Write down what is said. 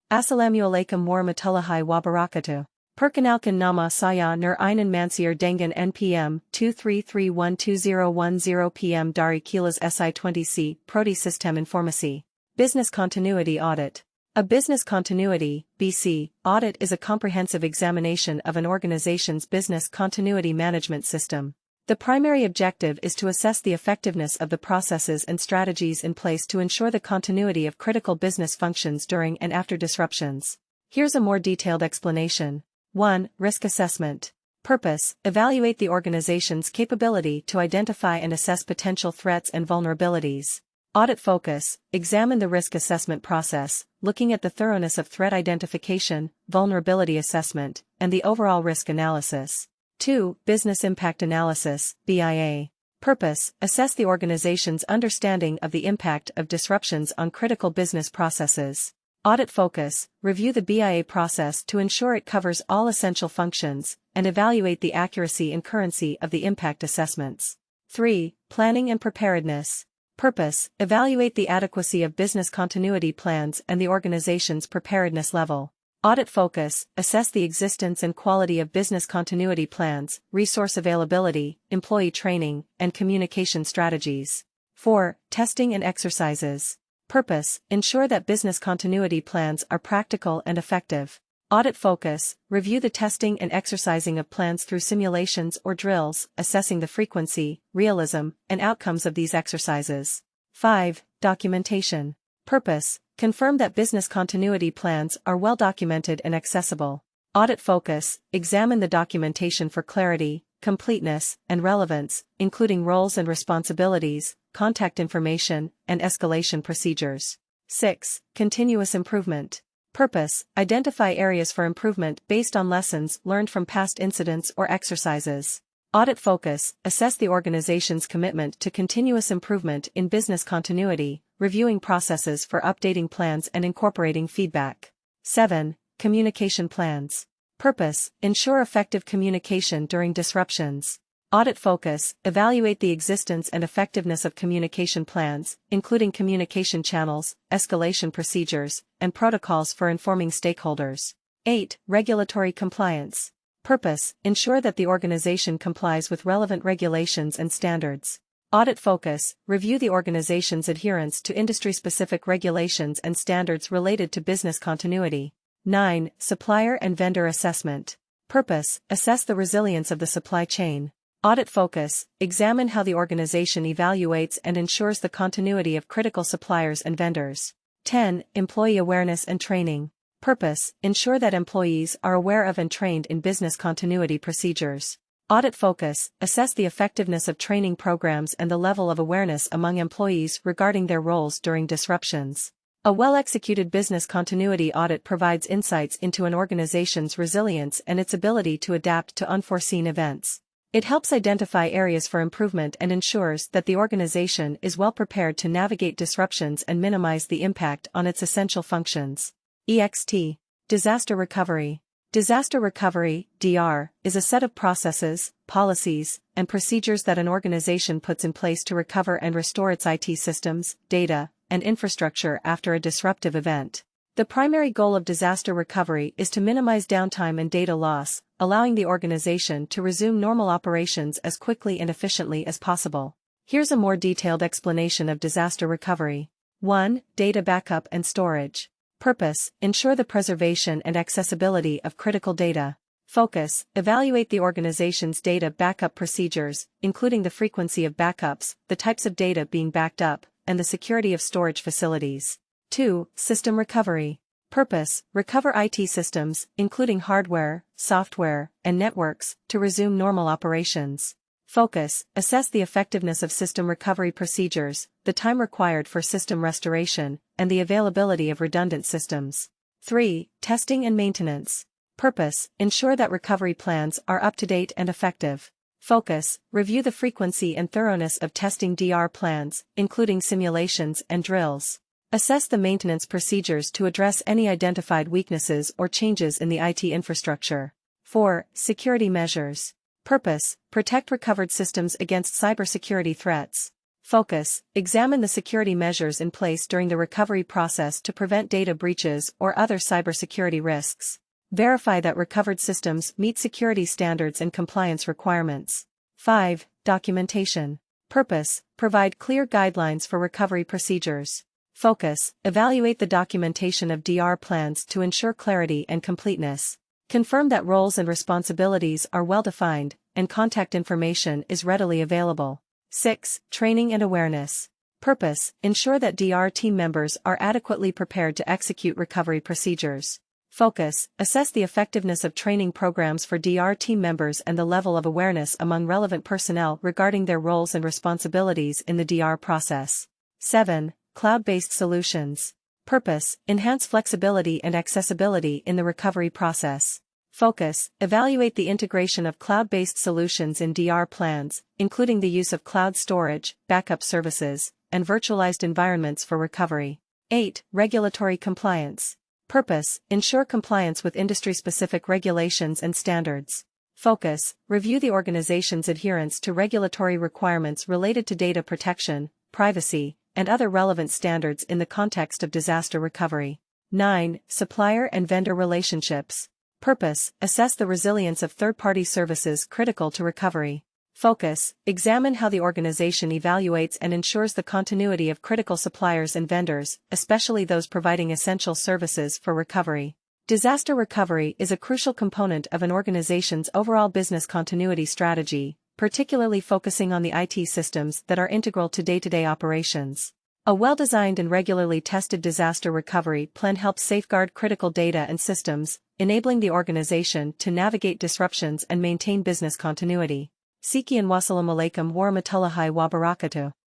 Assalamualaikum warahmatullahi wabarakatuh. Perkenalkan nama saya Nur Ainan Mansur dengan NPM 2331210 PM dari Kelas SI20C, Prodi Sistem Informasi. Business Continuity Audit. A business continuity (BC) audit is a comprehensive examination of an organization's business continuity management system. The primary objective is to assess the effectiveness of the processes and strategies in place to ensure the continuity of critical business functions during and after disruptions. Here's a more detailed explanation. 1. Risk Assessment. Purpose: evaluate the organization's capability to identify and assess potential threats and vulnerabilities. Audit Focus: examine the risk assessment process, looking at the thoroughness of threat identification, vulnerability assessment, and the overall risk analysis. 2. Business Impact Analysis, BIA. Purpose: assess the organization's understanding of the impact of disruptions on critical business processes. Audit Focus: review the BIA process to ensure it covers all essential functions, and evaluate the accuracy and currency of the impact assessments. 3. Planning and Preparedness. Purpose: evaluate the adequacy of business continuity plans and the organization's preparedness level. Audit Focus: assess the existence and quality of business continuity plans, resource availability, employee training, and communication strategies. 4. Testing and Exercises. Purpose: ensure that business continuity plans are practical and effective. Audit Focus: review the testing and exercising of plans through simulations or drills, assessing the frequency, realism, and outcomes of these exercises. 5. Documentation. Purpose: confirm that business continuity plans are well documented and accessible. Audit Focus: examine the documentation for clarity, completeness, and relevance, including roles and responsibilities, contact information, and escalation procedures. 6. Continuous Improvement. Purpose: identify areas for improvement based on lessons learned from past incidents or exercises. Audit Focus: assess the organization's commitment to continuous improvement in business continuity, reviewing processes for updating plans and incorporating feedback. 7. Communication Plans. Purpose: ensure effective communication during disruptions. Audit Focus: evaluate the existence and effectiveness of communication plans, including communication channels, escalation procedures, and protocols for informing stakeholders. 8. Regulatory Compliance. Purpose: ensure that the organization complies with relevant regulations and standards. Audit Focus: review the organization's adherence to industry-specific regulations and standards related to business continuity. 9. Supplier and Vendor Assessment. Purpose: assess the resilience of the supply chain. Audit Focus: examine how the organization evaluates and ensures the continuity of critical suppliers and vendors. 10. Employee Awareness and Training. Purpose: ensure that employees are aware of and trained in business continuity procedures. Audit Focus: assess the effectiveness of training programs and the level of awareness among employees regarding their roles during disruptions. A well-executed business continuity audit provides insights into an organization's resilience and its ability to adapt to unforeseen events. It helps identify areas for improvement and ensures that the organization is well prepared to navigate disruptions and minimize the impact on its essential functions. EXT. Disaster Recovery. Disaster recovery, DR, is a set of processes, policies, and procedures that an organization puts in place to recover and restore its IT systems, data, and infrastructure after a disruptive event. The primary goal of disaster recovery is to minimize downtime and data loss, allowing the organization to resume normal operations as quickly and efficiently as possible. Here's a more detailed explanation of disaster recovery. 1. Data Backup and Storage. Purpose: ensure the preservation and accessibility of critical data. Focus: evaluate the organization's data backup procedures, including the frequency of backups, the types of data being backed up, and the security of storage facilities. 2. System Recovery. Purpose: recover IT systems, including hardware, software, and networks, to resume normal operations. Focus: assess the effectiveness of system recovery procedures, the time required for system restoration, and the availability of redundant systems. 3. Testing and Maintenance. Purpose: ensure that recovery plans are up-to-date and effective. Focus: review the frequency and thoroughness of testing DR plans, including simulations and drills. Assess the maintenance procedures to address any identified weaknesses or changes in the IT infrastructure. 4. Security Measures. Purpose: protect recovered systems against cybersecurity threats. Focus: examine the security measures in place during the recovery process to prevent data breaches or other cybersecurity risks. Verify that recovered systems meet security standards and compliance requirements. 5. Documentation. Purpose: provide clear guidelines for recovery procedures. Focus: evaluate the documentation of DR plans to ensure clarity and completeness. Confirm that roles and responsibilities are well defined, and contact information is readily available. 6. Training and awareness. Purpose: ensure that DR team members are adequately prepared to execute recovery procedures. Focus: assess the effectiveness of training programs for DR team members and the level of awareness among relevant personnel regarding their roles and responsibilities in the DR process. 7. Cloud-based solutions. Purpose: enhance flexibility and accessibility in the recovery process. Focus: evaluate the integration of cloud-based solutions in DR plans, including the use of cloud storage, backup services, and virtualized environments for recovery. 8. Regulatory compliance. Purpose: ensure compliance with industry-specific regulations and standards. Focus: review the organization's adherence to regulatory requirements related to data protection, privacy, and other relevant standards in the context of disaster recovery. 9. Supplier and vendor relationships. Purpose: assess the resilience of third-party services critical to recovery. Focus: examine how the organization evaluates and ensures the continuity of critical suppliers and vendors, especially those providing essential services for recovery. Disaster recovery is a crucial component of an organization's overall business continuity strategy, particularly focusing on the IT systems that are integral to day-to-day operations. A well-designed and regularly tested disaster recovery plan helps safeguard critical data and systems, enabling the organization to navigate disruptions and maintain business continuity. Sikian wassalamu alaikum warahmatullahi wabarakatuh.